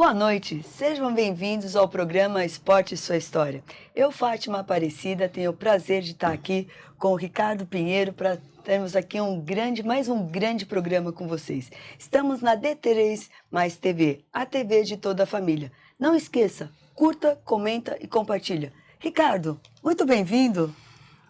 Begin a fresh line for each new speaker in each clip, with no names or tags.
Boa noite, sejam bem-vindos ao programa Esporte e Sua História. Eu, Fátima Aparecida, tenho o prazer de estar aqui com o Ricardo Pinheiro para termos aqui mais um grande programa com vocês. Estamos na D3 Mais TV, a TV de toda a família. Não esqueça, curta, comenta e compartilha. Ricardo, muito bem-vindo.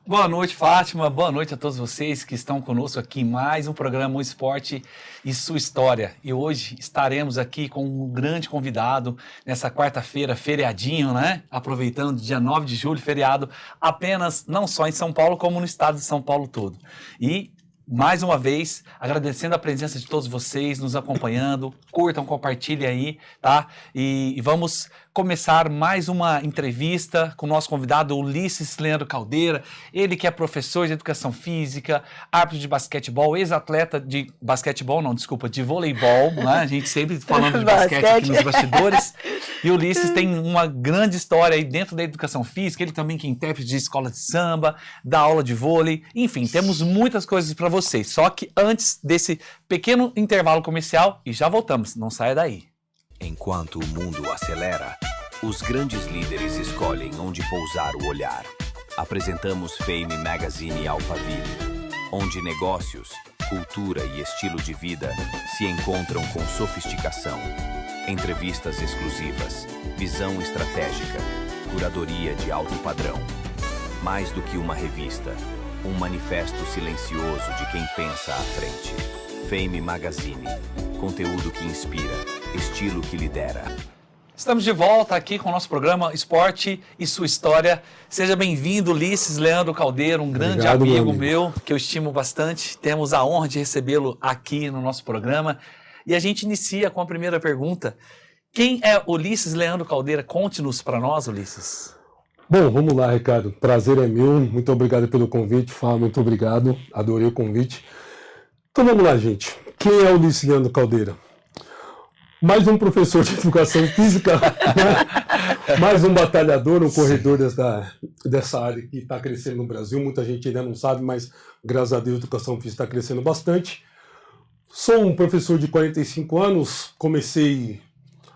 Boa noite, Fátima. Boa noite a todos vocês que estão conosco aqui em mais um programa O Esporte e Sua História. E hoje estaremos aqui com um grande convidado nessa quarta-feira, feriadinho, né? Aproveitando dia 9 de julho, feriado apenas não só em São Paulo, como no estado de São Paulo todo. E mais uma vez, agradecendo a presença de todos vocês nos acompanhando, curtam, compartilhem aí, tá? E vamos começar mais uma entrevista com o nosso convidado Ulisses Leandro Caldeira, ele que é professor de educação física, árbitro de basquetebol, ex-atleta de basquetebol, não, desculpa, de voleibol, né? A gente sempre falando de basquete aqui nos bastidores. E o Ulisses tem uma grande história aí dentro da educação física, ele também que é intérprete de escola de samba, dá aula de vôlei, enfim, temos muitas coisas para vocês. Só que antes desse pequeno intervalo comercial, e já voltamos, não saia daí.
Enquanto o mundo acelera, os grandes líderes escolhem onde pousar o olhar. Apresentamos Fame Magazine Alphaville, onde negócios, cultura e estilo de vida se encontram com sofisticação. Entrevistas exclusivas, visão estratégica, curadoria de alto padrão. Mais do que uma revista, um manifesto silencioso de quem pensa à frente. Fame Magazine, conteúdo que inspira, estilo que lidera.
Estamos de volta aqui com o nosso programa Esporte e Sua História. Seja bem-vindo, Ulisses Leandro Caldeira, um grande amigo meu, que eu estimo bastante. Temos a honra de recebê-lo aqui no nosso programa. E a gente inicia com a primeira pergunta. Quem é Ulisses Leandro Caldeira? Conte-nos para nós, Ulisses.
Bom, vamos lá, Ricardo. Prazer é meu. Muito obrigado pelo convite. Fala, muito obrigado. Adorei o convite. Então vamos lá, gente. Quem é Ulisses Leandro Caldeira? Mais um professor de educação física, né? Mais um batalhador, um corredor dessa área que está crescendo no Brasil. Muita gente ainda não sabe, mas graças a Deus a educação física está crescendo bastante. Sou um professor de 45 anos, comecei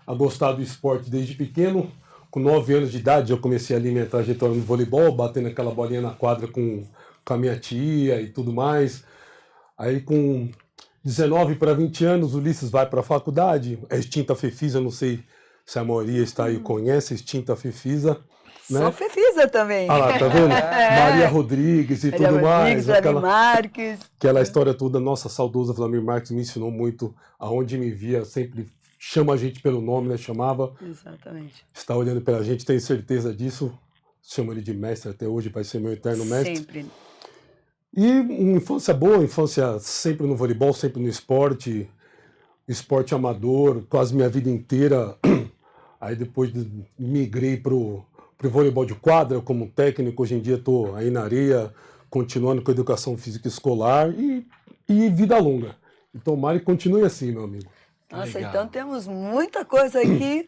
a gostar do esporte desde pequeno. Com 9 anos de idade eu comecei ali minha trajetória no voleibol, batendo aquela bolinha na quadra com a minha tia e tudo mais. Aí com 19 para 20 anos, o Ulisses vai para a faculdade, é extinta Fefisa, não sei se a maioria está aí conhece, extinta Fefisa. Né?
Sou Fefisa também.
Ah lá, tá vendo? Maria Rodrigues e
Maria
tudo
Rodrigues,
mais.
Vladimir Marques.
Aquela história toda, nossa saudosa Vladimir Marques me ensinou muito, aonde me via, sempre chama a gente pelo nome, né? Chamava.
Exatamente.
Está olhando pela gente, tenho certeza disso. Chamo ele de mestre até hoje, vai ser meu eterno mestre.
Sempre.
E uma infância boa, infância sempre no voleibol, sempre no esporte amador, quase minha vida inteira. Aí depois migrei pro voleibol de quadra como técnico, hoje em dia estou aí na areia, continuando com a educação física escolar e vida longa. Então, Mari, continue assim, meu amigo.
Nossa,
Legal.
então temos muita coisa aqui.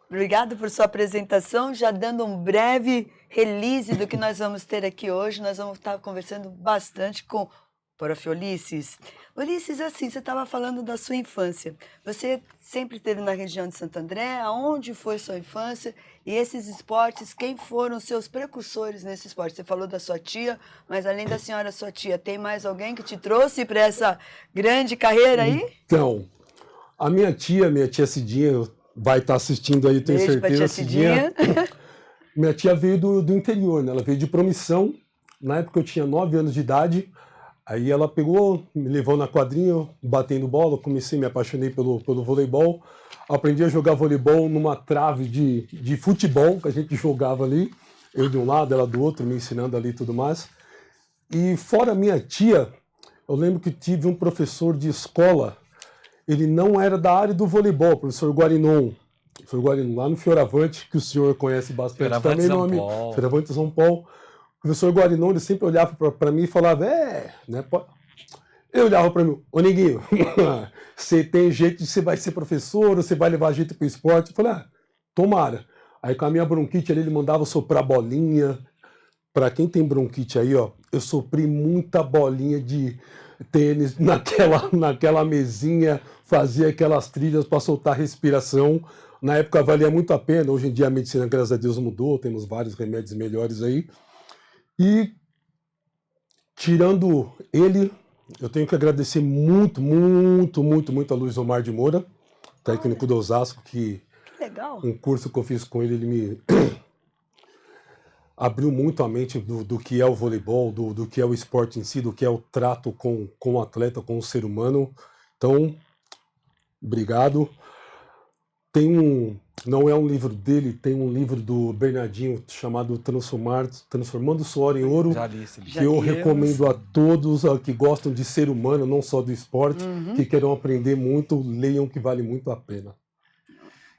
Obrigado por sua apresentação, já dando um breve release do que nós vamos ter aqui hoje. Nós vamos estar conversando bastante com o Prof. Ulisses. Ulisses, assim, você estava falando da sua infância. Você sempre esteve na região de Santo André. Aonde foi sua infância? E esses esportes, quem foram seus precursores nesse esporte? Você falou da sua tia, mas além da senhora, sua tia, tem mais alguém que te trouxe para essa grande carreira aí?
Então, a minha tia Cidinha, vai estar assistindo aí, tenho
Beijo
certeza.
pra tia Cidinha.
Minha tia veio do interior, né? Ela veio de Promissão. Na época eu tinha 9 anos de idade. Aí ela pegou, me levou na quadrinha, batendo bola. Comecei, me apaixonei pelo voleibol. Aprendi a jogar voleibol numa trave de futebol que a gente jogava ali. Eu de um lado, ela do outro, me ensinando ali e tudo mais. E fora minha tia, eu lembro que tive um professor de escola. Ele não era da área do voleibol, professor Guarinon. Professor Guarinon, lá no Fioravante, que o senhor conhece bastante
Fioravante
também,
São
meu amigo.
Paulo.
Fioravante São Paulo. O professor Guarinon, ele sempre olhava para mim e falava, né? Eu olhava para mim, ô neguinho, você tem jeito de você vai ser professor, você vai levar jeito pro esporte. Eu falei, tomara. Aí com a minha bronquite ali, ele mandava soprar bolinha. Para quem tem bronquite aí, ó, eu sopri muita bolinha de tênis naquela mesinha, fazia aquelas trilhas para soltar respiração. Na época valia muito a pena, hoje em dia a medicina, graças a Deus, mudou, temos vários remédios melhores aí. E, tirando ele, eu tenho que agradecer muito a Luiz Omar de Moura, técnico do Osasco, que
legal.
um curso que eu fiz com ele me abriu muito a mente do que é o voleibol, do que é o esporte em si, do que é o trato com o atleta, com o ser humano. Então, obrigado. Não é um livro dele, tem um livro do Bernardinho chamado Transformando Suor em Ouro,
Já li esse livro.
que eu recomendo a todos que gostam de ser humano, não só do esporte, que queiram aprender muito, leiam, que vale muito a pena.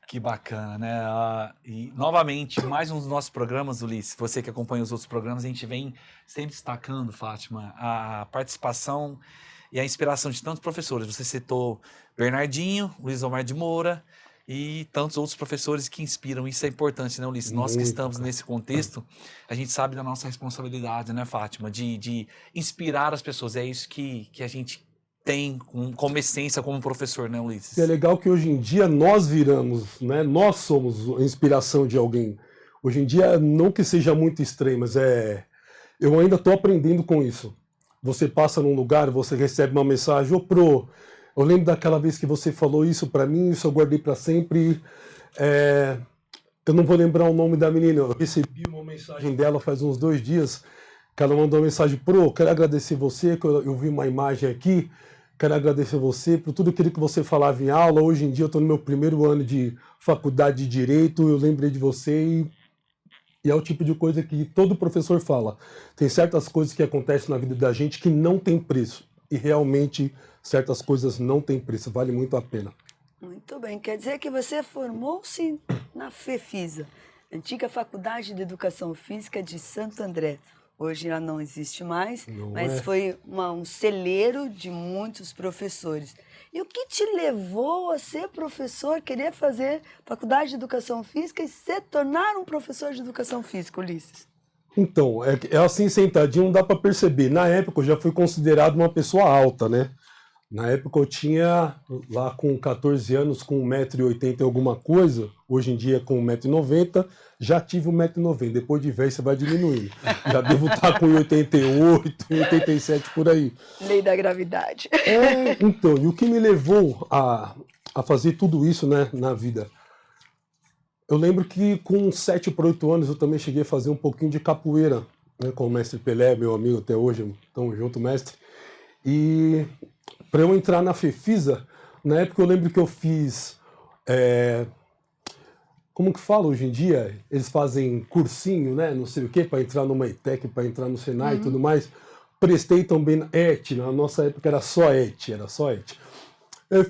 Que bacana, né? E novamente, mais um dos nossos programas, Ulisses, você que acompanha os outros programas, a gente vem sempre destacando, Fátima, a participação e a inspiração de tantos professores. Você citou Bernardinho, Luiz Omar de Moura e tantos outros professores que inspiram. Isso é importante, né, Ulisses? Nós que estamos nesse contexto, a gente sabe da nossa responsabilidade, né, Fátima? De inspirar as pessoas. É isso que a gente tem como essência como professor, né, Ulisses?
É legal que hoje em dia nós viramos, né? Nós somos a inspiração de alguém. Hoje em dia, não que seja muito estranho, mas eu ainda estou aprendendo com isso. Você passa num lugar, você recebe uma mensagem, eu lembro daquela vez que você falou isso para mim, isso eu guardei para sempre. Eu não vou lembrar o nome da menina, eu recebi uma mensagem dela faz uns 2 dias, que ela mandou uma mensagem, quero agradecer você, que eu vi uma imagem aqui, quero agradecer você por tudo aquilo que você falava em aula. Hoje em dia eu estou no meu primeiro ano de faculdade de Direito, eu lembrei de você e é o tipo de coisa que todo professor fala. Tem certas coisas que acontecem na vida da gente que não tem preço. E realmente certas coisas não têm preço, vale muito a pena.
Muito bem, quer dizer que você formou-se na FEFISA, antiga Faculdade de Educação Física de Santo André. Hoje ela não existe mais, mas foi um celeiro de muitos professores. E o que te levou a ser professor, querer fazer Faculdade de Educação Física e se tornar um professor de Educação Física, Ulisses?
Então, é assim sentadinho, não dá para perceber. Na época eu já fui considerado uma pessoa alta, né? Na época eu tinha, lá com 14 anos, com 1,80 m e alguma coisa, hoje em dia com 1,90 m, já tive 1,90 m. Depois de velho você vai diminuindo. Já devo estar com 1,88 m, 1,87 m por aí.
Lei da gravidade.
Então, e o que me levou a fazer tudo isso, né, na vida? Eu lembro que com 7 para 8 anos eu também cheguei a fazer um pouquinho de capoeira, né, com o mestre Pelé, meu amigo até hoje, tamo junto, mestre. E para eu entrar na FEFISA, na época eu lembro que eu fiz, como que fala hoje em dia? Eles fazem cursinho, né, não sei o quê, para entrar numa ETEC, para entrar no Senai e tudo mais. Prestei também na ET, na nossa época era só ET. Eu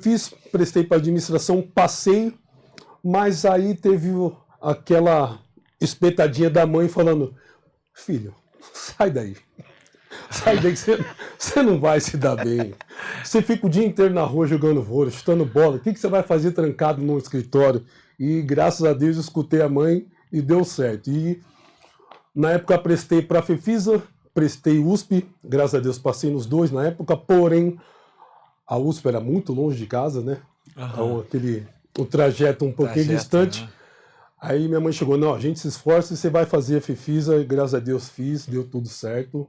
prestei para administração, passei, mas aí teve aquela espetadinha da mãe falando, filho, sai daí que você não vai se dar bem. Você fica o dia inteiro na rua jogando vôlei, chutando bola, o que você vai fazer trancado num escritório? E graças a Deus eu escutei a mãe e deu certo. E na época prestei para a FEFISA, prestei USP, graças a Deus passei nos 2 na época, porém a USP era muito longe de casa, né? Então, o trajeto um pouquinho distante. Né? Aí minha mãe chegou, não, a gente se esforça e você vai fazer a FEFISA, e graças a Deus fiz, deu tudo certo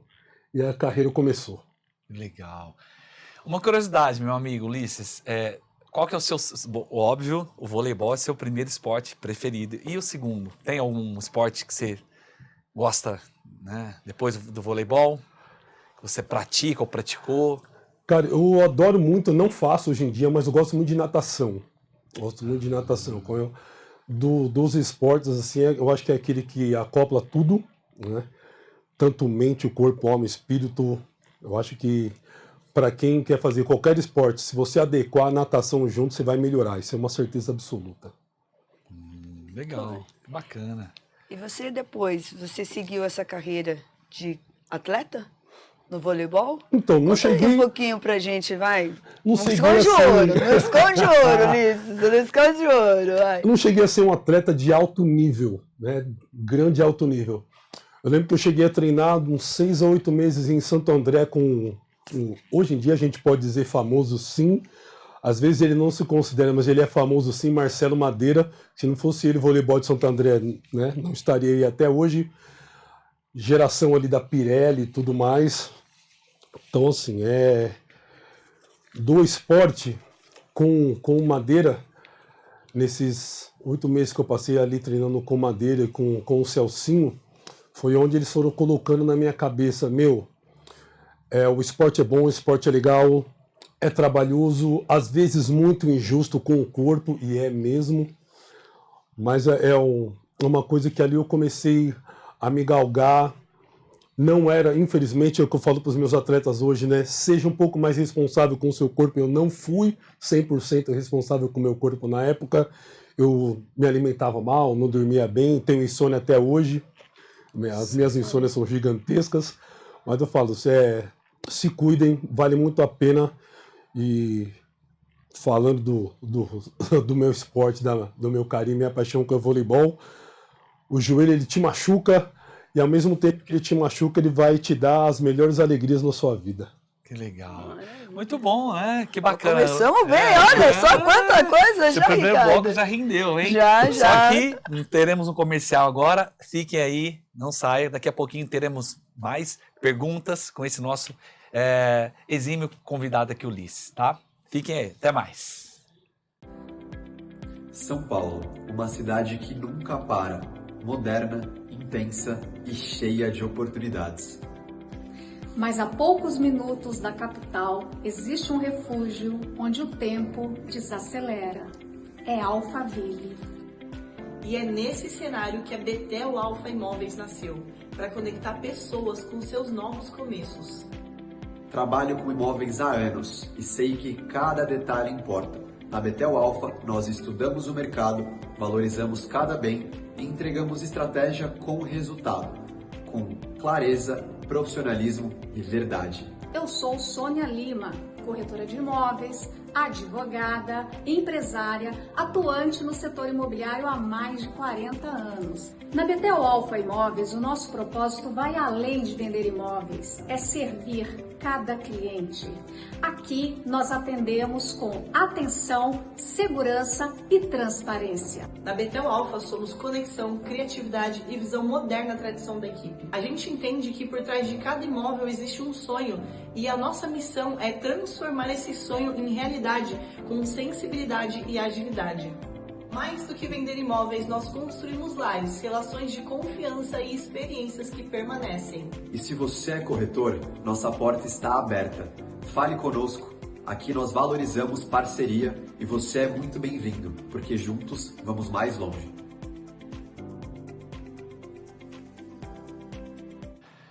e a carreira começou.
Legal. Uma curiosidade, meu amigo Ulisses, qual que é o seu, óbvio, o voleibol é seu primeiro esporte preferido, e o segundo? Tem algum esporte que você gosta, né, depois do voleibol, que você pratica ou praticou?
Cara, eu adoro muito, não faço hoje em dia, mas eu gosto muito de natação. Gosto muito de natação. Dos esportes, assim, eu acho que é aquele que acopla tudo, né? Tanto mente, o corpo, alma, espírito. Eu acho que para quem quer fazer qualquer esporte, se você adequar a natação junto, você vai melhorar. Isso é uma certeza absoluta.
Legal, bacana.
E você depois, você seguiu essa carreira de atleta no voleibol?
Então, não cheguei...
um pouquinho pra gente, vai.
Não
esconde ouro, não esconde ouro, Ulisses, não esconde ouro, vai.
Eu não cheguei a ser um atleta de alto nível, né? Grande alto nível. Eu lembro que eu cheguei a treinar uns 6 a 8 meses em Santo André com hoje em dia a gente pode dizer famoso, sim, Às vezes ele não se considera, mas ele é famoso sim, Marcelo Madeira. Se não fosse ele, o voleibol de Santo André, né, não estaria aí até hoje. Geração ali da Pirelli e tudo mais. Então, assim, do esporte com Madeira, nesses 8 meses que eu passei ali treinando com Madeira e com o Celcinho, foi onde eles foram colocando na minha cabeça, o esporte é bom, o esporte é legal, é trabalhoso, às vezes muito injusto com o corpo, e é mesmo, mas uma coisa que ali eu comecei a me galgar. Não era, infelizmente, é o que eu falo para os meus atletas hoje, né? Seja um pouco mais responsável com o seu corpo. Eu não fui 100% responsável com o meu corpo na época. Eu me alimentava mal, não dormia bem, tenho insônia até hoje. As minhas insônias são gigantescas. Mas eu falo, se cuidem, vale muito a pena. E falando do meu esporte, do meu carinho, minha paixão que é o voleibol, o joelho ele te machuca, e ao mesmo tempo que ele te machuca, ele vai te dar as melhores alegrias na sua vida.
Que legal. Muito bom, né? Que bacana.
Começamos bem, olha só quanta coisa
Esse
já,
primeiro
Ricardo.
bloco já rendeu, hein?
Já.
Só que teremos um comercial agora. Fiquem aí, não saia. Daqui a pouquinho teremos mais perguntas com esse nosso exímio convidado aqui, Ulisses, tá? Fiquem aí, até mais.
São Paulo, uma cidade que nunca para, moderna, intensa e cheia de oportunidades.
Mas a poucos minutos da capital existe um refúgio onde o tempo desacelera. É Alphaville.
E é nesse cenário que a Betel Alfa Imóveis nasceu, para conectar pessoas com seus novos começos.
Trabalho com imóveis há anos e sei que cada detalhe importa. Na Betel Alfa, nós estudamos o mercado, valorizamos cada bem e entregamos estratégia com resultado, com clareza, profissionalismo e verdade.
Eu sou Sônia Lima, corretora de imóveis, advogada, empresária, atuante no setor imobiliário há mais de 40 anos. Na Betel Alfa Imóveis, o nosso propósito vai além de vender imóveis, é servir cada cliente. Aqui nós atendemos com atenção, segurança e transparência.
Na Betel Alfa somos conexão, criatividade e visão moderna à tradição da equipe. A gente entende que por trás de cada imóvel existe um sonho e a nossa missão é transformar esse sonho em realidade com sensibilidade e agilidade. Mais do que vender imóveis, nós construímos lares, relações de confiança e experiências que permanecem.
E se você é corretor, nossa porta está aberta. Fale conosco. Aqui nós valorizamos parceria e você é muito bem-vindo, porque juntos vamos mais longe.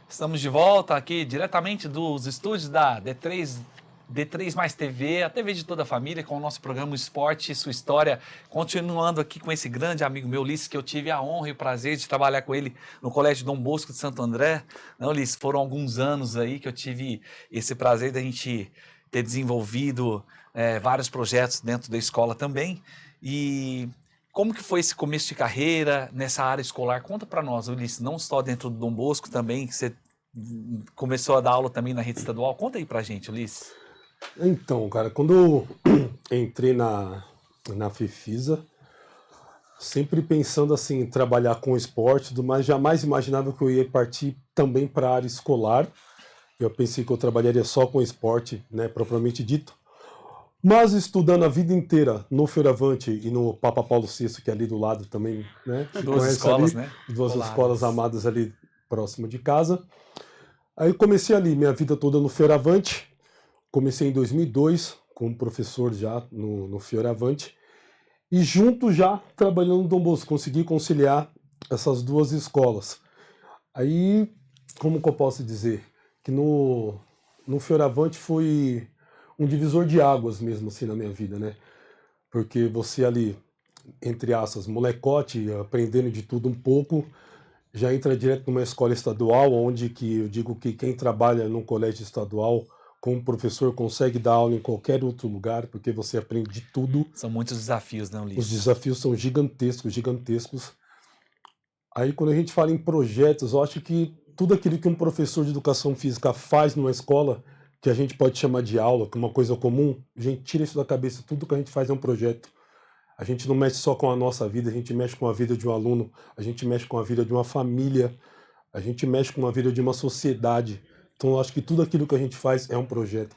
Estamos de volta aqui diretamente dos estúdios da D3 Mais TV, a TV de toda a família, com o nosso programa Esporte e Sua História. Continuando aqui com esse grande amigo meu, Ulisses, que eu tive a honra e o prazer de trabalhar com ele no Colégio Dom Bosco de Santo André. Não, Ulisses, foram alguns anos aí que eu tive esse prazer da gente ter desenvolvido vários projetos dentro da escola também. E como que foi esse começo de carreira nessa área escolar? Conta para nós, Ulisses, não só dentro do Dom Bosco também, que você começou a dar aula também na rede estadual. Conta aí pra gente, Ulisses.
Então, cara, quando eu entrei na FIFISA, sempre pensando assim, em trabalhar com esporte, mas jamais imaginava que eu ia partir também para a área escolar. Eu pensei que eu trabalharia só com esporte, né, propriamente dito. Mas estudando a vida inteira no Fioravante e no Papa Paulo VI, que é ali do lado também, né?
Duas escolas,
ali,
né?
Duas
Coladas.
escolas amadas ali próximo de casa. Aí eu comecei ali, minha vida toda no Fioravante. Comecei em 2002 como professor já no Fioravante. E junto já trabalhando no Dom Bosco, consegui conciliar essas duas escolas. Aí, como que eu posso dizer? Que no Fioravante foi um divisor de águas mesmo assim na minha vida, né? Porque você ali, entre aspas, molecote, aprendendo de tudo um pouco, já entra direto numa escola estadual, onde que eu digo que quem trabalha num colégio estadual como professor consegue dar aula em qualquer outro lugar, porque você aprende de tudo.
São muitos desafios, né, Ulisses?
Os desafios são gigantescos, gigantescos. Aí quando a gente fala em projetos, eu acho que tudo aquilo que um professor de educação física faz numa escola, que a gente pode chamar de aula, que é uma coisa comum, a gente tira isso da cabeça. Tudo que a gente faz é um projeto. A gente não mexe só com a nossa vida, a gente mexe com a vida de um aluno, a gente mexe com a vida de uma família, a gente mexe com a vida de uma sociedade. Então, eu acho que tudo aquilo que a gente faz é um projeto.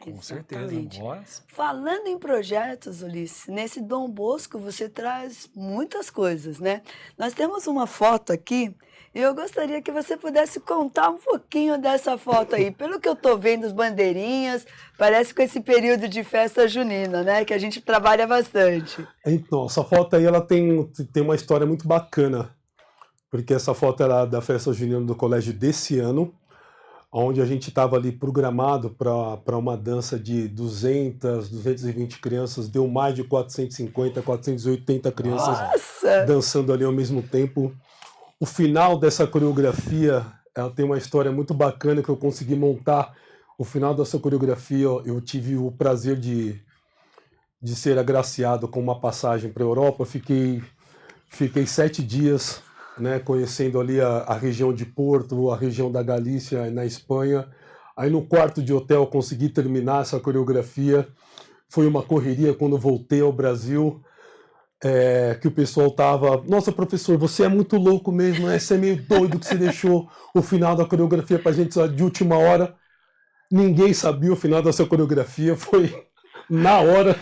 Com certeza.
Exatamente.
Agora,
Falando em projetos, Ulisses, nesse Dom Bosco você traz muitas coisas, né? Nós temos uma foto aqui e eu gostaria que você pudesse contar um pouquinho dessa foto aí. Pelo que eu estou vendo, as bandeirinhas, parece com esse período de festa junina, né? Que a gente trabalha bastante.
Então, essa foto aí ela tem uma história muito bacana, porque essa foto era da festa junina do colégio desse ano, onde a gente estava ali programado para uma dança de 220 crianças, deu mais de 450, 480 crianças
Nossa!
dançando ali ao mesmo tempo. O final dessa coreografia, ela tem uma história muito bacana que eu consegui montar. O final dessa coreografia, eu tive o prazer de ser agraciado com uma passagem para a Europa. Fiquei 7 dias, né, conhecendo ali a região de Porto, a região da Galícia, na Espanha. Aí no quarto de hotel consegui terminar essa coreografia. Foi uma correria quando voltei ao Brasil, que o pessoal tava, nossa, professor, você é muito louco mesmo, né? Você é meio doido que você deixou o final da coreografia pra gente de última hora. Ninguém sabia o final dessa coreografia, foi na hora.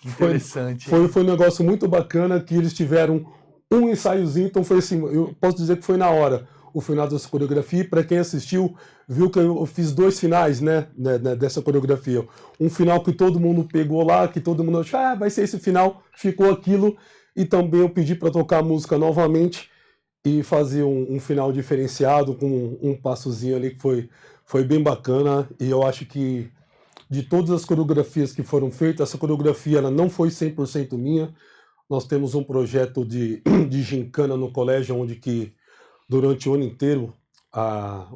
interessante.
Foi um negócio muito bacana que eles tiveram um ensaiozinho, então foi assim, eu posso dizer que foi na hora o final dessa coreografia. E para quem assistiu, viu que eu fiz 2 finais, né, dessa coreografia. Um final que todo mundo pegou lá, que todo mundo achou, vai ser esse final, ficou aquilo. E também eu pedi para tocar a música novamente e fazer um final diferenciado com um passozinho ali que foi bem bacana. E eu acho que de todas as coreografias que foram feitas, essa coreografia ela não foi 100% minha. Nós temos um projeto de gincana no colégio, onde que durante o ano inteiro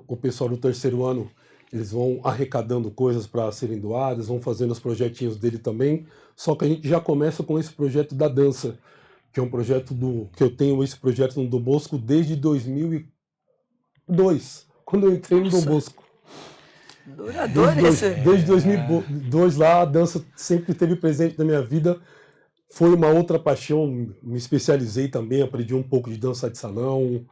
o pessoal do 3º ano eles vão arrecadando coisas para serem doadas, vão fazendo os projetinhos dele também. Só que a gente já começa com esse projeto da dança, que é um projeto que eu tenho esse projeto no Dom Bosco desde 2002, quando eu entrei no Dom Bosco.
Duradouro esse.
Desde 2002 lá, a dança sempre esteve presente na minha vida. Foi uma outra paixão, me especializei também, aprendi um pouco de dança de salão,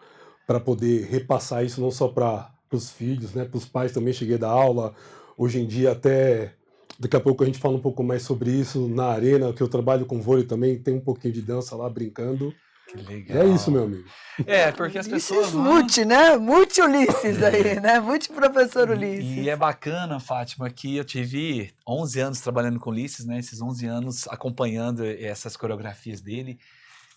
para poder repassar isso não só para os filhos, né, para os pais também. Cheguei a dar aula. Hoje em dia, até daqui a pouco a gente fala um pouco mais sobre isso na arena, que eu trabalho com vôlei também, tem um pouquinho de dança lá brincando.
Que legal.
É isso, meu amigo.
Porque as pessoas...
Multi, né? Multi Ulisses aí, né? Multi professor Ulisses.
E é bacana, Fátima, que eu tive 11 anos trabalhando com Ulisses, né? Esses 11 anos acompanhando essas coreografias dele.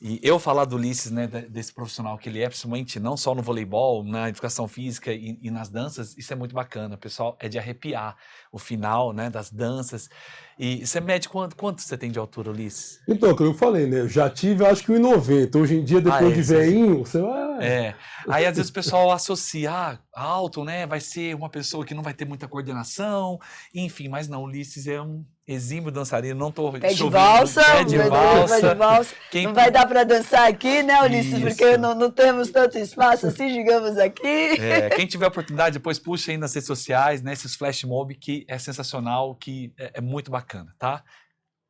E eu falar do Ulisses, né, desse profissional que ele é, principalmente não só no voleibol, na educação física e nas danças, isso é muito bacana. Pessoal, é de arrepiar o final, né, das danças. E você mede quanto você tem de altura, Ulisses?
Então, como eu falei, né, eu já tive acho que 1,90. Hoje em dia, depois de velhinho, você vai...
Aí às vezes o pessoal associa, alto, né, vai ser uma pessoa que não vai ter muita coordenação, enfim, mas não, Ulisses é um exímio dançarino, não tô
Pé de
chovendo,
valsa,
pé de valsa.
Não vai dar para dançar aqui, né, Ulisses?
Isso.
Porque não temos tanto espaço assim, digamos, aqui.
Quem tiver oportunidade, depois puxa aí nas redes sociais, né, esses flash mob, que é sensacional, que é muito bacana, tá?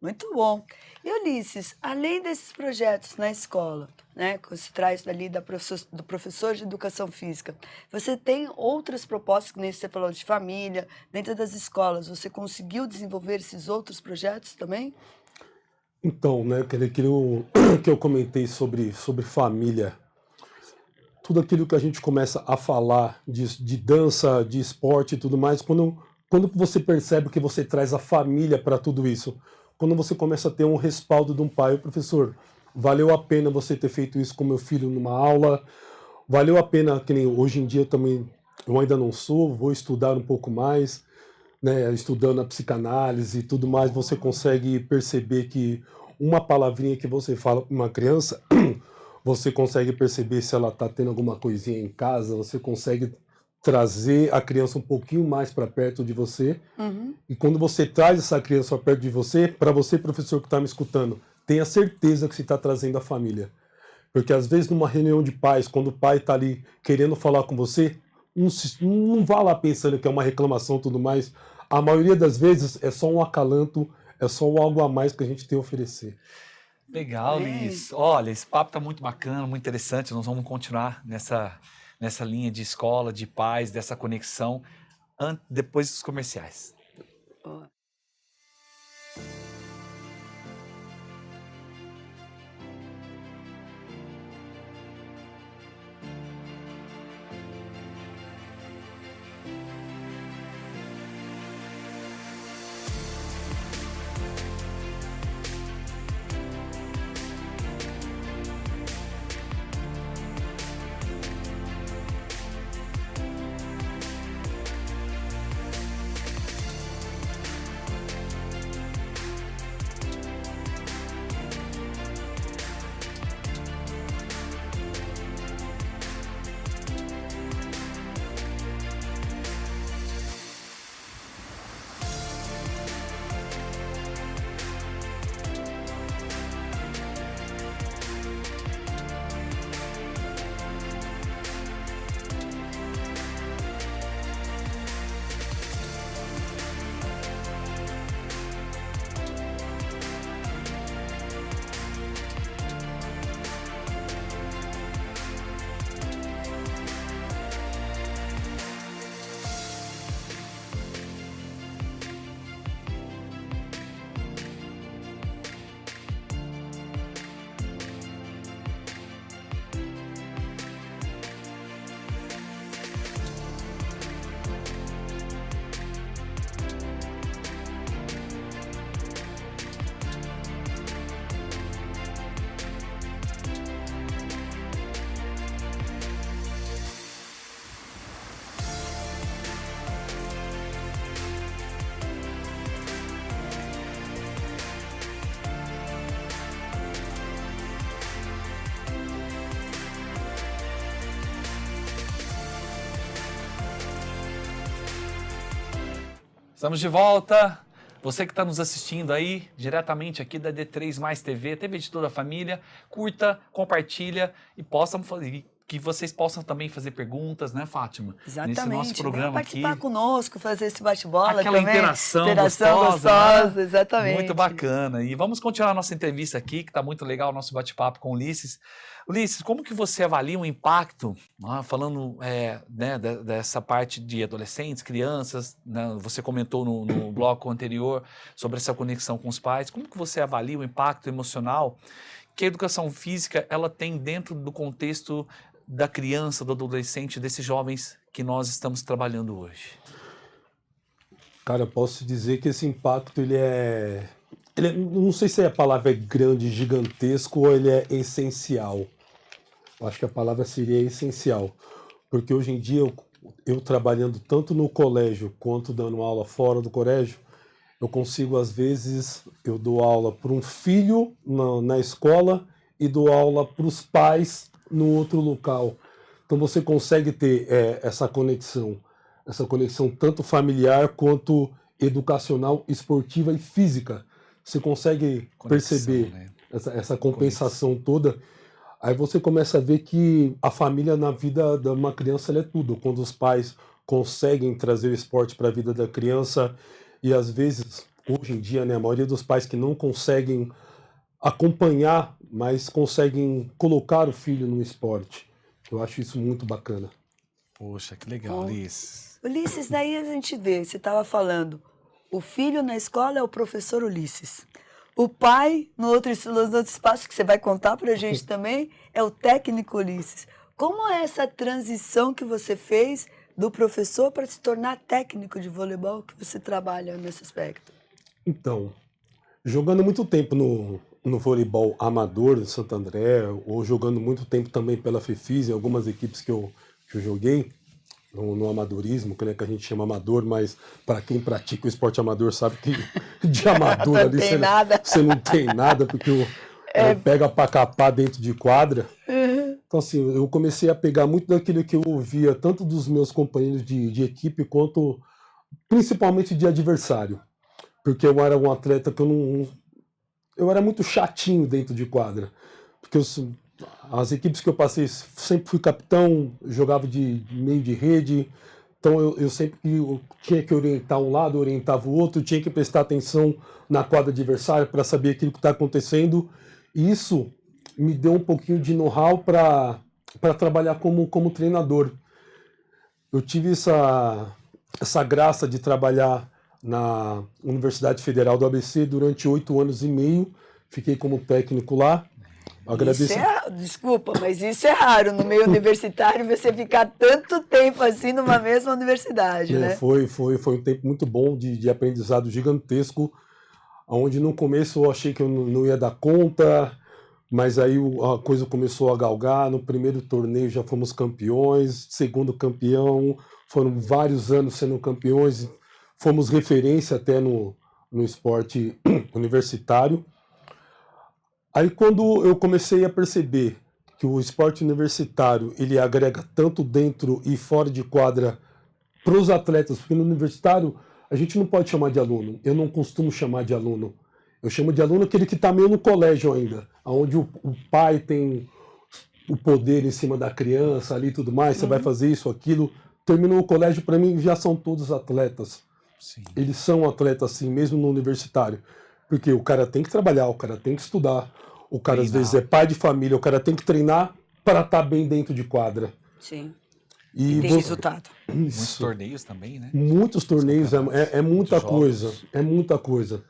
Muito bom. E Ulisses, além desses projetos na escola, né, que você traz dali do professor de educação física, você tem outras propostas, que nem você falou, de família, dentro das escolas, você conseguiu desenvolver esses outros projetos também?
Então, né, que eu comentei sobre família, tudo aquilo que a gente começa a falar de dança, de esporte e tudo mais, quando você percebe que você traz a família para tudo isso, quando você começa a ter um respaldo de um pai, o professor, valeu a pena você ter feito isso com meu filho numa aula, valeu a pena, que nem hoje em dia também, eu ainda não sou, vou estudar um pouco mais, né, estudando a psicanálise e tudo mais, você consegue perceber que uma palavrinha que você fala para uma criança, você consegue perceber se ela está tendo alguma coisinha em casa, você consegue trazer a criança um pouquinho mais para perto de você.
Uhum.
E quando você traz essa criança para perto de você, para você, professor que está me escutando, tenha certeza que você está trazendo a família. Porque às vezes numa reunião de pais, quando o pai está ali querendo falar com você, não vá lá pensando que é uma reclamação e tudo mais. A maioria das vezes é só um acalanto, é só algo a mais que a gente tem a oferecer.
Legal, Liz. Olha, esse papo tá muito bacana, muito interessante. Nós vamos continuar nessa linha de escola, de pais, dessa conexão, depois dos comerciais. Estamos de volta. Você que está nos assistindo aí, diretamente aqui da D3 Mais TV, TV de toda a família, curta, compartilha e que vocês possam também fazer perguntas, né, Fátima?
Exatamente.
Nesse nosso programa
participar
aqui.
conosco, fazer esse bate-bola
Aquela
também.
interação
gostosa,
né?
Exatamente.
Muito bacana. E vamos continuar a nossa entrevista aqui, que está muito legal, o nosso bate-papo com o Ulisses. Ulisses, como que você avalia o impacto, falando né, dessa parte de adolescentes, crianças, né, você comentou no bloco anterior sobre essa conexão com os pais, como que você avalia o impacto emocional que a educação física ela tem dentro do contexto da criança, do adolescente, desses jovens que nós estamos trabalhando hoje?
Cara, eu posso dizer que esse impacto, não sei se a palavra é grande, gigantesco, ou ele é essencial. Eu acho que a palavra seria essencial, porque hoje em dia, eu trabalhando tanto no colégio, quanto dando aula fora do colégio, eu consigo, às vezes, eu dou aula para um filho na escola e dou aula para os pais no outro local. Então você consegue ter essa conexão tanto familiar quanto educacional, esportiva e física. Você consegue perceber, né, essa compensação toda. Aí você começa a ver que a família na vida de uma criança ela é tudo. Quando os pais conseguem trazer o esporte para a vida da criança, e às vezes, hoje em dia, né, a maioria dos pais que não conseguem acompanhar, mas conseguem colocar o filho no esporte. Eu acho isso muito bacana.
Poxa, que legal, Ulisses.
Ulisses, daí a gente vê, você estava falando, o filho na escola é o professor Ulisses. O pai, no outro espaço que você vai contar para a gente também, é o técnico Ulisses. Como é essa transição que você fez do professor para se tornar técnico de voleibol que você trabalha nesse aspecto?
Então, jogando muito tempo no voleibol amador de Santo André, ou jogando muito tempo também pela FEFIS, em algumas equipes que eu joguei, no amadorismo, que a gente chama amador, mas para quem pratica o esporte amador sabe que de amador ali você não tem nada, porque pega para capar dentro de quadra. Então assim, eu comecei a pegar muito daquilo que eu ouvia, tanto dos meus companheiros de equipe, quanto principalmente de adversário. Porque eu era um atleta que eu era muito chatinho dentro de quadra. Porque As equipes que eu passei, sempre fui capitão, jogava de meio de rede, então eu sempre tinha que orientar um lado, orientava o outro, tinha que prestar atenção na quadra adversária para saber aquilo que está acontecendo. E isso me deu um pouquinho de know-how para trabalhar como treinador. Eu tive essa graça de trabalhar na Universidade Federal do ABC durante 8 anos e meio, fiquei como técnico lá. Agradeço.
Desculpa, mas isso é raro no meio universitário, você ficar tanto tempo assim numa mesma universidade, né?
Foi um tempo muito bom de aprendizado gigantesco, onde no começo eu achei que eu não ia dar conta, mas aí a coisa começou a galgar. No primeiro torneio já fomos campeões, segundo campeão, foram vários anos sendo campeões, fomos referência até no esporte universitário. Aí quando eu comecei a perceber que o esporte universitário ele agrega tanto dentro e fora de quadra para os atletas, porque no universitário a gente não pode chamar de aluno, eu não costumo chamar de aluno, eu chamo de aluno aquele que está meio no colégio ainda, onde o pai tem o poder em cima da criança ali e tudo mais, você vai fazer isso, aquilo, terminou o colégio, para mim já são todos atletas.
Sim.
Eles são atletas assim, mesmo no universitário. Porque o cara tem que trabalhar, o cara tem que estudar, o cara às vezes é pai de família, o cara tem que treinar para estar bem dentro de quadra.
Sim.
E
tem resultado.
Muitos torneios também, né?
Muitos torneios, é muita coisa, é muita coisa.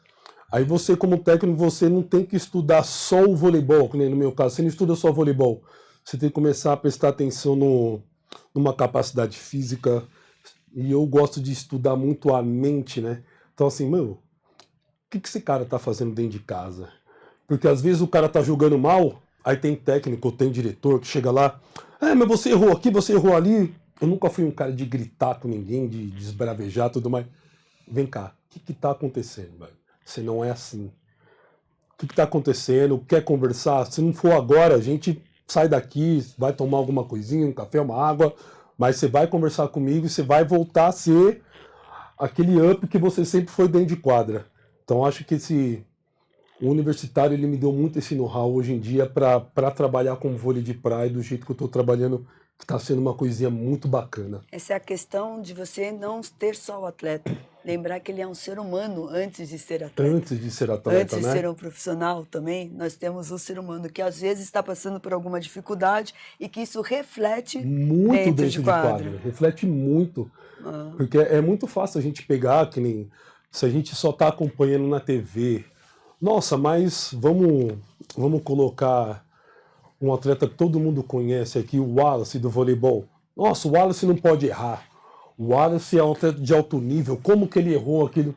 Aí você como técnico, você não tem que estudar só o voleibol, que nem no meu caso, você não estuda só voleibol. Você tem que começar a prestar atenção numa capacidade física, e eu gosto de estudar muito a mente, né? Então assim, o que esse cara tá fazendo dentro de casa? Porque às vezes o cara tá jogando mal, aí tem técnico, tem diretor que chega lá, mas você errou aqui, você errou ali. Eu nunca fui um cara de gritar com ninguém, de esbravejar, tudo mais. Vem cá, o que tá acontecendo, velho? Você não é assim. O que tá acontecendo? Quer conversar? Se não for agora, a gente sai daqui, vai tomar alguma coisinha, um café, uma água, mas você vai conversar comigo e você vai voltar a ser aquele up que você sempre foi dentro de quadra. Então acho que o universitário ele me deu muito esse know-how hoje em dia para trabalhar com vôlei de praia do jeito que eu estou trabalhando, que está sendo uma coisinha muito bacana.
Essa é a questão de você não ter só o atleta. Lembrar que ele é um ser humano antes de ser atleta.
Antes de ser atleta,
antes de ser um profissional também, nós temos o ser humano que às vezes está passando por alguma dificuldade e que isso reflete
muito dentro de quadra. Reflete muito. Porque é muito fácil a gente pegar, que nem se a gente só está acompanhando na TV. Nossa, mas vamos colocar um atleta que todo mundo conhece aqui, o Wallace do voleibol. Nossa, o Wallace não pode errar. O Wallace é um atleta de alto nível. Como que ele errou aquilo?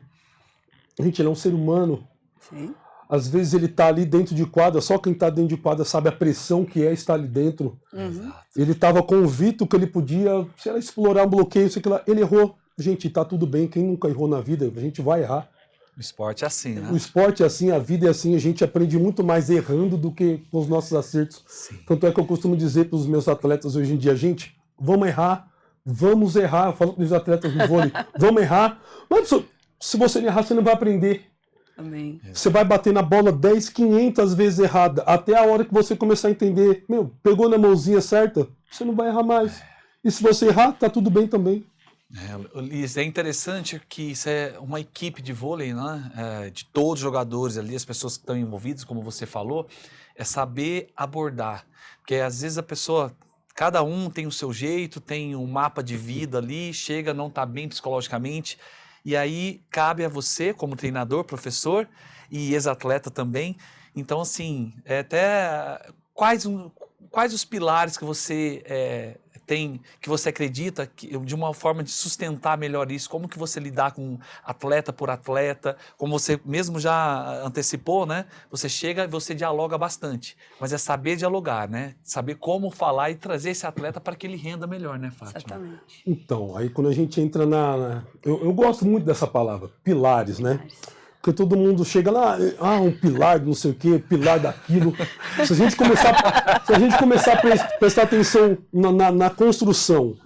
Gente, ele é um ser humano.
Sim.
Às vezes ele está ali dentro de quadra, só quem está dentro de quadra sabe a pressão que é estar ali dentro. Ele estava convicto que ele podia, sei lá, explorar um bloqueio, sei lá. Ele errou. Gente, tá tudo bem. Quem nunca errou na vida, a gente vai errar.
O esporte é assim, né?
O esporte é assim, a vida é assim, a gente aprende muito mais errando do que com os nossos acertos.
Sim.
Tanto é que eu costumo dizer para os meus atletas hoje em dia, gente, vamos errar, eu falo para os atletas do vôlei, vamos errar, mas se você não errar, você não vai aprender.
Amém.
Você vai bater na bola 10, 500 vezes errada, até a hora que você começar a entender, pegou na mãozinha certa, você não vai errar mais. E se você errar, tá tudo bem também.
Liz, é interessante que isso é uma equipe de vôlei, né? De todos os jogadores ali, as pessoas que estão envolvidas, como você falou, é saber abordar. Porque às vezes a pessoa, cada um tem o seu jeito, tem um mapa de vida ali, chega, não está bem psicologicamente, e aí cabe a você, como treinador, professor e ex-atleta também. Então, assim, até quais os pilares que você tem, que você acredita que, de uma forma de sustentar melhor isso, como que você lidar com atleta por atleta, como você mesmo já antecipou, né? Você chega e você dialoga bastante, mas é saber dialogar, né? Saber como falar e trazer esse atleta para que ele renda melhor, né, Fátima?
Exatamente.
Então, aí quando a gente entra eu gosto muito dessa palavra, pilares, né? Porque todo mundo chega lá, um pilar, não sei o quê, pilar daquilo. Se a gente começar a prestar atenção na construção,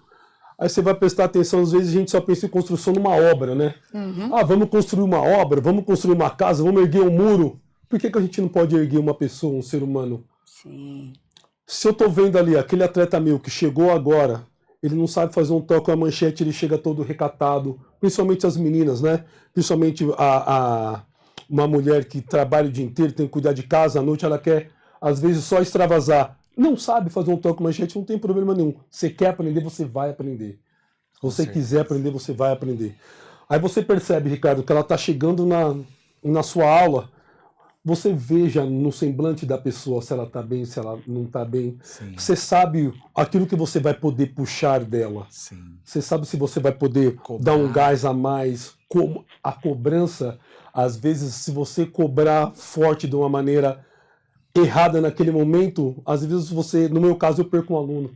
aí você vai prestar atenção, às vezes a gente só pensa em construção numa obra, né? Vamos construir uma obra, vamos construir uma casa, vamos erguer um muro. Por que a gente não pode erguer uma pessoa, um ser humano?
Sim.
Se eu tô vendo ali aquele atleta meu que chegou agora, ele não sabe fazer um toque com a manchete, ele chega todo recatado, principalmente as meninas, né? Principalmente uma mulher que trabalha o dia inteiro, tem que cuidar de casa, à noite ela quer, às vezes, só extravasar. Não sabe fazer um toque com manchete, não tem problema nenhum. Você quer aprender, você vai aprender. Se você quiser aprender, você vai aprender. Aí você percebe, Ricardo, que ela está chegando na sua aula, você veja no semblante da pessoa se ela está bem, se ela não está bem.
Sim.
Você sabe aquilo que você vai poder puxar dela.
Sim.
Você sabe se você vai poder
Cobrar.
dar um gás a mais. Como a cobrança, às vezes, se você cobrar forte de uma maneira errada naquele momento, às vezes você, no meu caso, eu perco um aluno.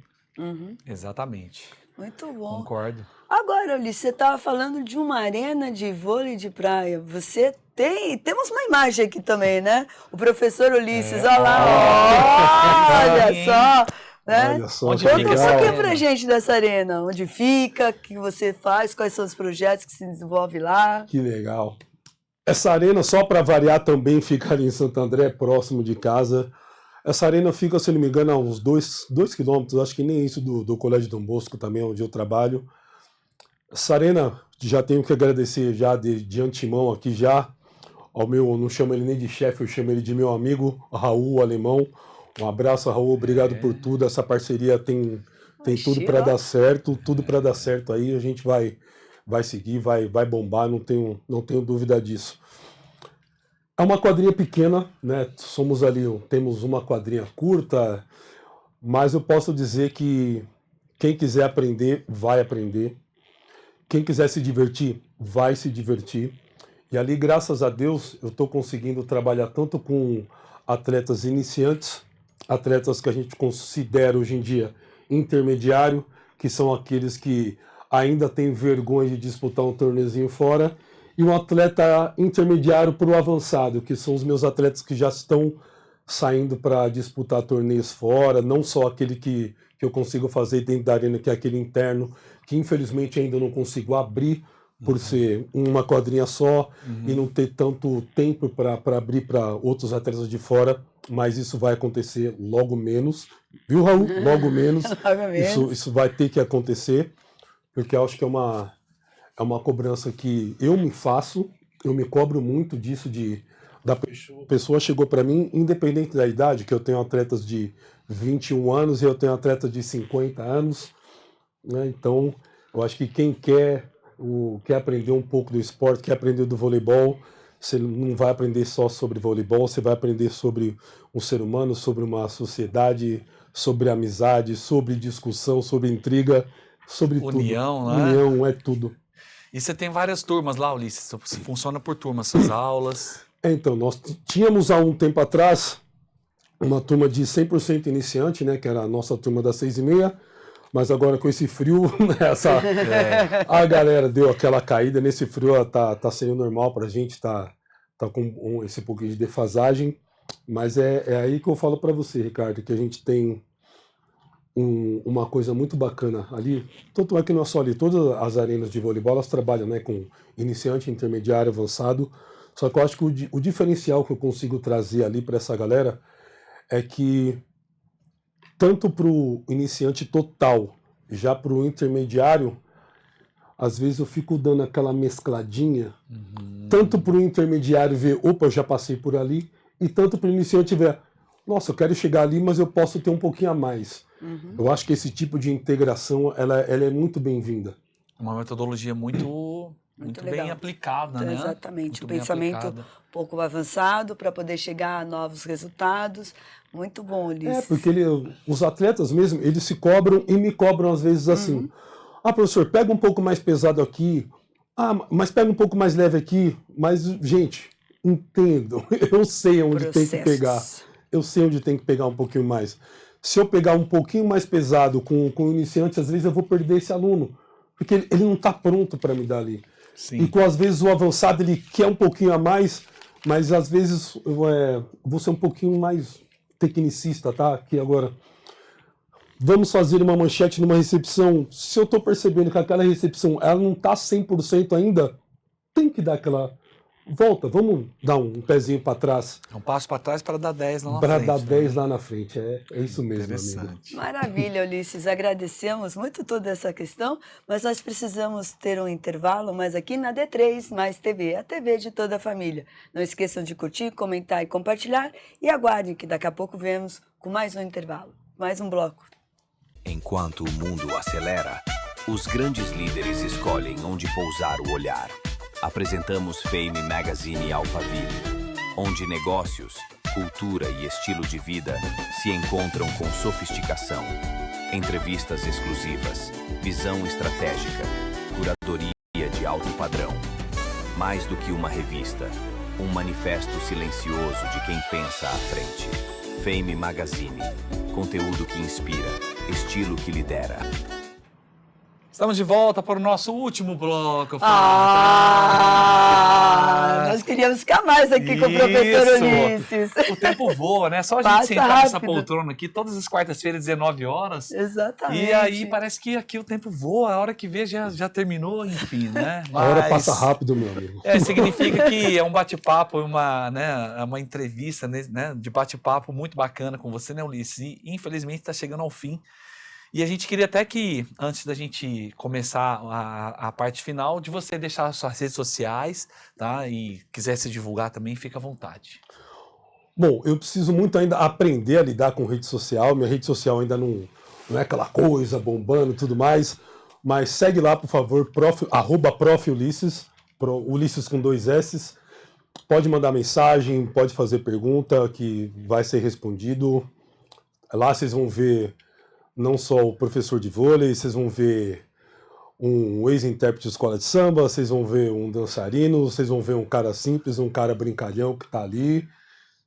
Exatamente.
Muito bom.
Concordo.
Agora, Ulisses, você estava falando de uma arena de vôlei de praia. Você temos uma imagem aqui também, né? O professor Ulisses, olha lá, olha só. Né?
Olha só,
Onde
que
fica
Conta
essa
um
legal.
pouquinho pra gente dessa arena. Onde fica, o que você faz, quais são os projetos que se desenvolve lá.
Que legal. Essa arena, só para variar, também fica ali em Santo André, próximo de casa. Essa arena fica, se não me engano, a uns 2 quilômetros, acho que nem isso do Colégio Dom Bosco também, onde eu trabalho. Essa arena, já tenho que agradecer já de antemão aqui já ao meu, não chamo ele nem de chefe, eu chamo ele de meu amigo, Raul Alemão. Um abraço, Raul, obrigado por tudo. Essa parceria tem tudo para dar certo, tudo para dar certo aí. A gente vai seguir, vai bombar, não tenho dúvida disso. É uma quadrinha pequena, né? Somos ali, temos uma quadrinha curta, mas eu posso dizer que quem quiser aprender, vai aprender. Quem quiser se divertir, vai se divertir. E ali, graças a Deus, eu estou conseguindo trabalhar tanto com atletas iniciantes, atletas que a gente considera hoje em dia intermediário, que são aqueles que ainda têm vergonha de disputar um torneizinho fora, e um atleta intermediário para o avançado, que são os meus atletas que já estão saindo para disputar torneios fora, não só aquele que eu consigo fazer dentro da arena, que é aquele interno, que infelizmente ainda não consigo abrir, por ser uma quadrinha só e não ter tanto tempo para abrir para outros atletas de fora, mas isso vai acontecer logo menos, viu, Raul? Logo menos. Isso vai ter que acontecer, porque eu acho que é uma cobrança que eu me faço, eu me cobro muito disso, da pessoa chegou para mim, independente da idade, que eu tenho atletas de 21 anos e eu tenho atletas de 50 anos, né? Então, eu acho que quem quer aprender um pouco do esporte, quer aprender do voleibol, você não vai aprender só sobre voleibol, você vai aprender sobre um ser humano, sobre uma sociedade, sobre amizade, sobre discussão, sobre intriga, sobre
União,
tudo.
né?
União é tudo.
E você tem várias turmas lá, Ulisses? Funciona por turmas, suas aulas?
Então, nós tínhamos há um tempo atrás uma turma de 100% iniciante, né, que era a nossa turma das 6h30, mas agora com esse frio, né, a galera deu aquela caída. Nesse frio tá sendo normal pra gente, tá com esse pouquinho de defasagem, mas é aí que eu falo para você, Ricardo, que a gente tem uma coisa muito bacana ali. Tanto é que não é só ali, todas as arenas de voleibol elas trabalham, né, com iniciante, intermediário, avançado, só que eu acho que o diferencial que eu consigo trazer ali para essa galera é que tanto para o iniciante total, já para o intermediário, às vezes eu fico dando aquela mescladinha, tanto para o intermediário ver, opa, eu já passei por ali, e tanto para o iniciante ver, nossa, eu quero chegar ali, mas eu posso ter um pouquinho a mais. Eu acho que esse tipo de integração, ela é muito bem-vinda.
Uma metodologia muito bem aplicada, né?
Exatamente,
Muito
o
bem
pensamento
aplicada.
um pouco avançado para poder chegar a novos resultados. Muito bom, Ulisses.
Porque os atletas mesmo, eles se cobram e me cobram às vezes assim. Ah, professor, pega um pouco mais pesado aqui. Ah, mas pega um pouco mais leve aqui. Mas, gente, entendam. Eu sei onde tem que pegar. Eu sei onde tem que pegar um pouquinho mais. Se eu pegar um pouquinho mais pesado com o iniciante, às vezes eu vou perder esse aluno. Porque ele não está pronto para me dar ali.
Sim.
E com, às vezes, o avançado, ele quer um pouquinho a mais, mas às vezes eu vou ser um pouquinho mais tecnicista, tá? Aqui agora, vamos fazer uma manchete numa recepção. Se eu estou percebendo que aquela recepção ela não está 100% ainda, tem que dar volta, vamos dar um pezinho para trás.
Um passo para trás para dar 10 lá na
Para
frente.
dar
né?
10 lá na frente. É isso mesmo, amigo.
Interessante.
Maravilha, Ulisses. Agradecemos muito toda essa questão, mas nós precisamos ter um intervalo, mas aqui na D3 Mais TV, a TV de toda a família. Não esqueçam de curtir, comentar e compartilhar e aguardem que daqui a pouco viemos com mais um intervalo, mais um bloco.
Enquanto o mundo acelera, os grandes líderes escolhem onde pousar o olhar. Apresentamos Fame Magazine Alphaville, onde negócios, cultura e estilo de vida se encontram com sofisticação. Entrevistas exclusivas, visão estratégica, curadoria de alto padrão. Mais do que uma revista, um manifesto silencioso de quem pensa à frente. Fame Magazine, conteúdo que inspira, estilo que lidera.
Estamos de volta para o nosso último bloco.
Nós queríamos ficar mais aqui com o professor
Isso.
Ulisses.
O tempo voa, né? Só a gente
Passa
sentar nessa
rápido.
poltrona aqui, todas as quartas-feiras, 19 horas.
Exatamente.
E aí parece que aqui o tempo voa, a hora que vê já terminou, enfim, né?
A hora
Mas,
passa rápido, meu amigo.
significa que é um bate-papo, uma entrevista, né, de bate-papo muito bacana com você, né, Ulisses? E infelizmente está chegando ao fim. E a gente queria até que, antes da gente começar a parte final, de você deixar suas redes sociais, tá? E quiser se divulgar também, fica à vontade.
Bom, eu preciso muito ainda aprender a lidar com rede social. Minha rede social ainda não é aquela coisa bombando e tudo mais. Mas segue lá, por favor, @Prof. Ulisses, Ulisses com 2 S. Pode mandar mensagem, pode fazer pergunta que vai ser respondido. Lá vocês vão ver não só o professor de vôlei, vocês vão ver um ex-intérprete de escola de samba, vocês vão ver um dançarino, vocês vão ver um cara simples, um cara brincalhão que tá ali.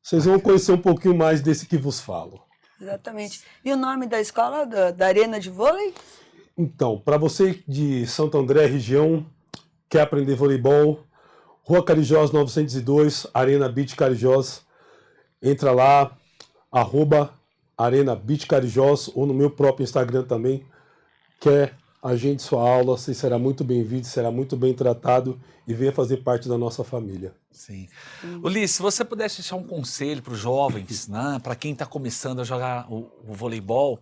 Vocês vão conhecer um pouquinho mais desse que vos falo.
Exatamente. E o nome da escola, da Arena de Vôlei?
Então, para você de Santo André, região, quer aprender voleibol, Rua Carijós 902, Arena Beach Carijós, entra lá, @Arena Beach Carijós, ou no meu próprio Instagram também. Quer agende sua aula, você será muito bem-vindo, será muito bem tratado e venha fazer parte da nossa família.
Sim. Ulisses, se você pudesse deixar um conselho para os jovens, né, para quem está começando a jogar o voleibol,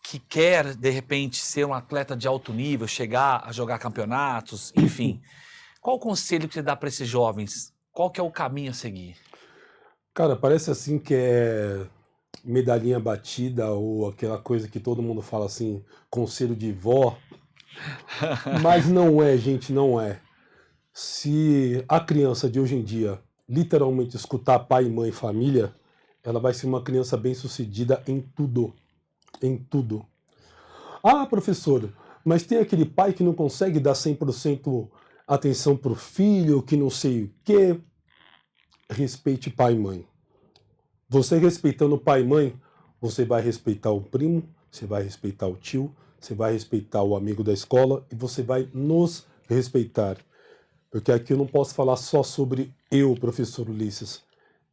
que quer, de repente, ser um atleta de alto nível, chegar a jogar campeonatos, enfim, qual o conselho que você dá para esses jovens? Qual que é o caminho a seguir?
Cara, parece assim que é medalhinha batida ou aquela coisa que todo mundo fala assim, conselho de vó. Mas não é, gente, não é. Se a criança de hoje em dia literalmente escutar pai, mãe e família, ela vai ser uma criança bem-sucedida em tudo. Em tudo. Ah, professor, mas tem aquele pai que não consegue dar 100% atenção pro filho, que não sei o quê. Respeite pai e mãe. Você respeitando pai e mãe, você vai respeitar o primo, você vai respeitar o tio, você vai respeitar o amigo da escola e você vai nos respeitar. Porque aqui eu não posso falar só sobre eu, professor Ulisses.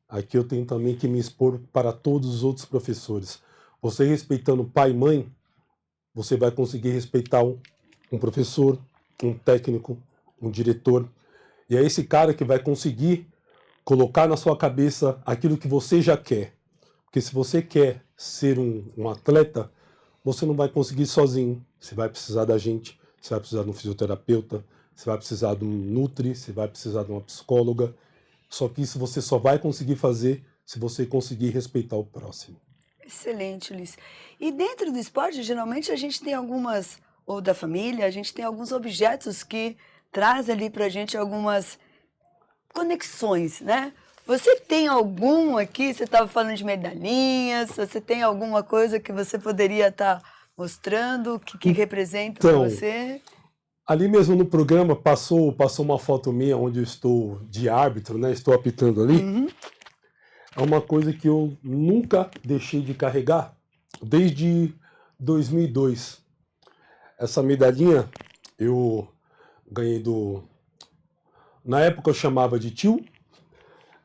Aqui eu tenho também que me expor para todos os outros professores. Você respeitando pai e mãe, você vai conseguir respeitar um professor, um técnico, um diretor. E é esse cara que vai conseguir colocar na sua cabeça aquilo que você já quer. Porque se você quer ser um atleta, você não vai conseguir sozinho. Você vai precisar da gente, você vai precisar de um fisioterapeuta, você vai precisar de um nutri, você vai precisar de uma psicóloga. Só que isso você só vai conseguir fazer se você conseguir respeitar o próximo.
Excelente, Ulisses. E dentro do esporte, geralmente a gente tem algumas, ou da família, a gente tem alguns objetos que traz ali pra gente algumas conexões, né? Você tem algum aqui, você estava falando de medalhinhas, você tem alguma coisa que você poderia estar mostrando, que representa para você?
Ali mesmo no programa passou uma foto minha onde eu estou de árbitro, né? Estou apitando ali.
Uhum.
É uma coisa que eu nunca deixei de carregar desde 2002. Essa medalhinha eu ganhei na época eu chamava de tio,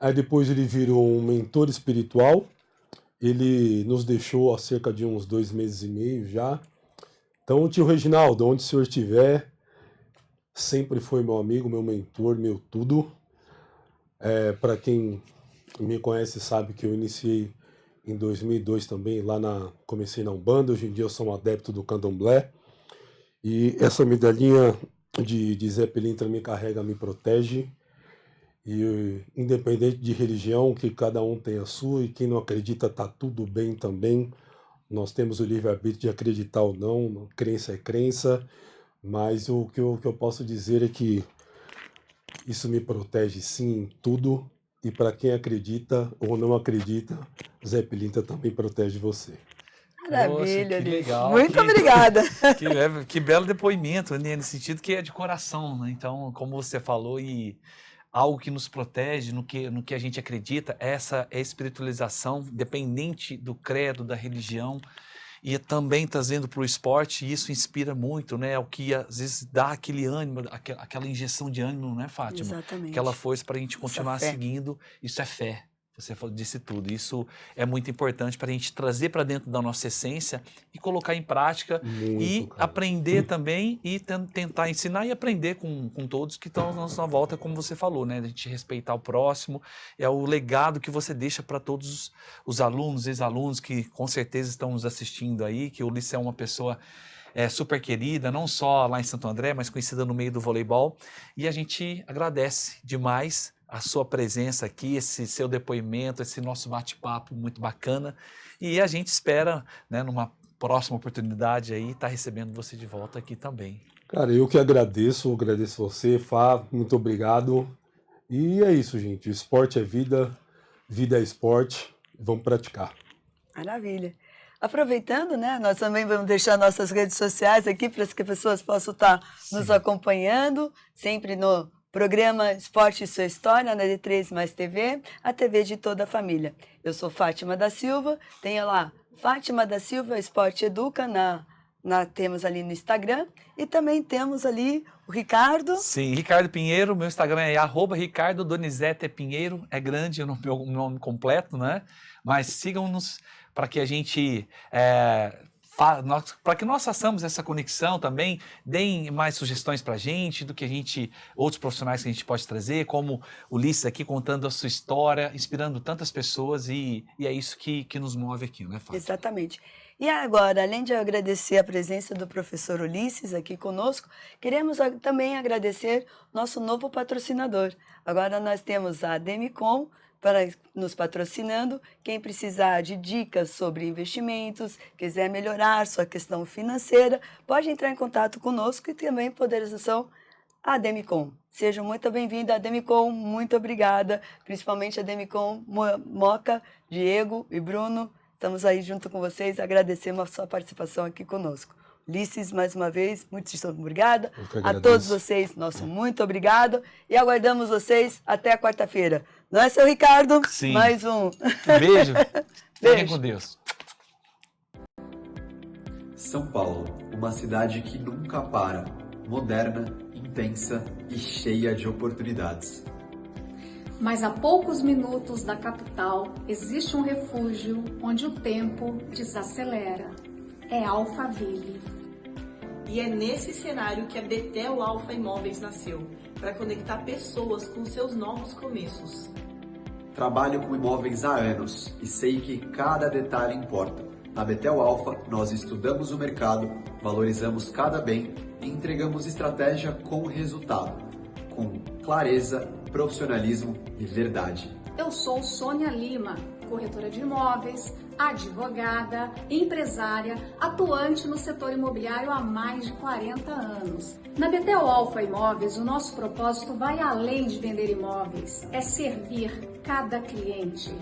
aí depois ele virou um mentor espiritual, ele nos deixou há cerca de uns 2 meses e meio já. Então, tio Reginaldo, onde o senhor estiver, sempre foi meu amigo, meu mentor, meu tudo. Para quem me conhece sabe que eu iniciei em 2002 também, comecei na Umbanda, hoje em dia eu sou um adepto do Candomblé. E essa medalhinha de Zé Pilintra me carrega, me protege. E independente de religião, que cada um tem a sua, e quem não acredita tá tudo bem também. Nós temos o livre-arbítrio de acreditar ou não, crença é crença, mas o que eu posso dizer é que isso me protege sim em tudo, e para quem acredita ou não acredita, Zé Pilintra também protege você.
Maravilha,
Poxa, que
Ulisses.
legal.
Muito obrigada.
Que belo depoimento, né? Nesse sentido que é de coração, né? Então, como você falou, e algo que nos protege, no que a gente acredita, essa é a espiritualização, dependente do credo, da religião, e também trazendo para o esporte, e isso inspira muito, né? O que às vezes dá aquele ânimo, aquela injeção de ânimo, né, Fátima?
Exatamente.
Aquela força para a gente continuar
fé.
seguindo, isso é fé. Você disse tudo. Isso é muito importante para a gente trazer para dentro da nossa essência e colocar em prática e
Cara.
aprender também e tentar ensinar e aprender com todos que estão à nossa volta, como você falou, né? A gente respeitar o próximo. É o legado que você deixa para todos os alunos, ex-alunos que com certeza estão nos assistindo aí, que o Ulisses é uma pessoa super querida, não só lá em Santo André, mas conhecida no meio do voleibol. E a gente agradece demais a sua presença aqui, esse seu depoimento, esse nosso bate-papo muito bacana. E a gente espera, né, numa próxima oportunidade aí, estar recebendo você de volta aqui também.
Cara, eu que agradeço você, Fá, muito obrigado. E é isso, gente. Esporte é vida, vida é esporte. Vamos praticar.
Maravilha. Aproveitando, né, nós também vamos deixar nossas redes sociais aqui para que as pessoas possam estar nos acompanhando, sempre no programa Esporte e Sua História, na D3 Mais TV, a TV de toda a família. Eu sou Fátima da Silva, tenho lá Fátima da Silva Esporte Educa, temos ali no Instagram, e também temos ali o Ricardo.
Sim, Ricardo Pinheiro, meu Instagram é @Ricardo Donizete Pinheiro, é grande o meu nome completo, né? Mas sigam-nos para que a gente... para que nós façamos essa conexão também, deem mais sugestões para a gente, outros profissionais que a gente pode trazer, como o Ulisses aqui contando a sua história, inspirando tantas pessoas, e é isso que nos move aqui, né, Fábio?
Exatamente. E agora, além de agradecer a presença do professor Ulisses aqui conosco, queremos também agradecer nosso novo patrocinador. Agora nós temos a Demicon, para nos patrocinando. Quem precisar de dicas sobre investimentos, quiser melhorar sua questão financeira, pode entrar em contato conosco, e também poderização a Demicon. Sejam muito bem-vindos à Demicon, muito obrigada, principalmente a Demicon, Moca, Diego e Bruno. Estamos aí junto com vocês, agradecemos a sua participação aqui conosco. Ulisses, mais uma vez, muito obrigada. A todos vocês, nosso muito obrigado. E aguardamos vocês até a quarta-feira. Não é, seu Ricardo?
Sim.
Mais um.
Beijo. Fiquem
Beijo.
com Deus.
São Paulo, uma cidade que nunca para, moderna, intensa e cheia de oportunidades.
Mas a poucos minutos da capital existe um refúgio onde o tempo desacelera. É Alphaville.
E é nesse cenário que a Betel Alfa Imóveis nasceu, para conectar pessoas com seus novos começos.
Trabalho com imóveis há anos e sei que cada detalhe importa. Na Betel Alfa, nós estudamos o mercado, valorizamos cada bem e entregamos estratégia com resultado, com clareza, profissionalismo e verdade.
Eu sou Sônia Lima, corretora de imóveis, advogada, empresária, atuante no setor imobiliário há mais de 40 anos. Na Betel Alfa Imóveis, o nosso propósito vai além de vender imóveis, é servir cada cliente.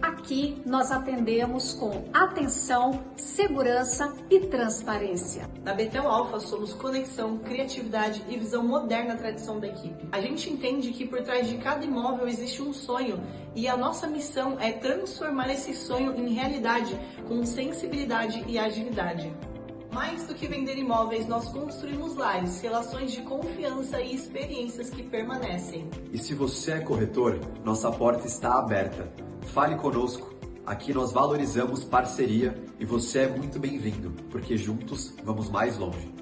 Aqui nós atendemos com atenção, segurança e transparência.
Na Betel Alfa somos conexão, criatividade e visão moderna na tradição da equipe. A gente entende que por trás de cada imóvel existe um sonho, e a nossa missão é transformar esse sonho em realidade com sensibilidade e agilidade. Mais do que vender imóveis, nós construímos lares, relações de confiança e experiências que permanecem.
E se você é corretor, nossa porta está aberta. Fale conosco. Aqui nós valorizamos parceria e você é muito bem-vindo, porque juntos vamos mais longe.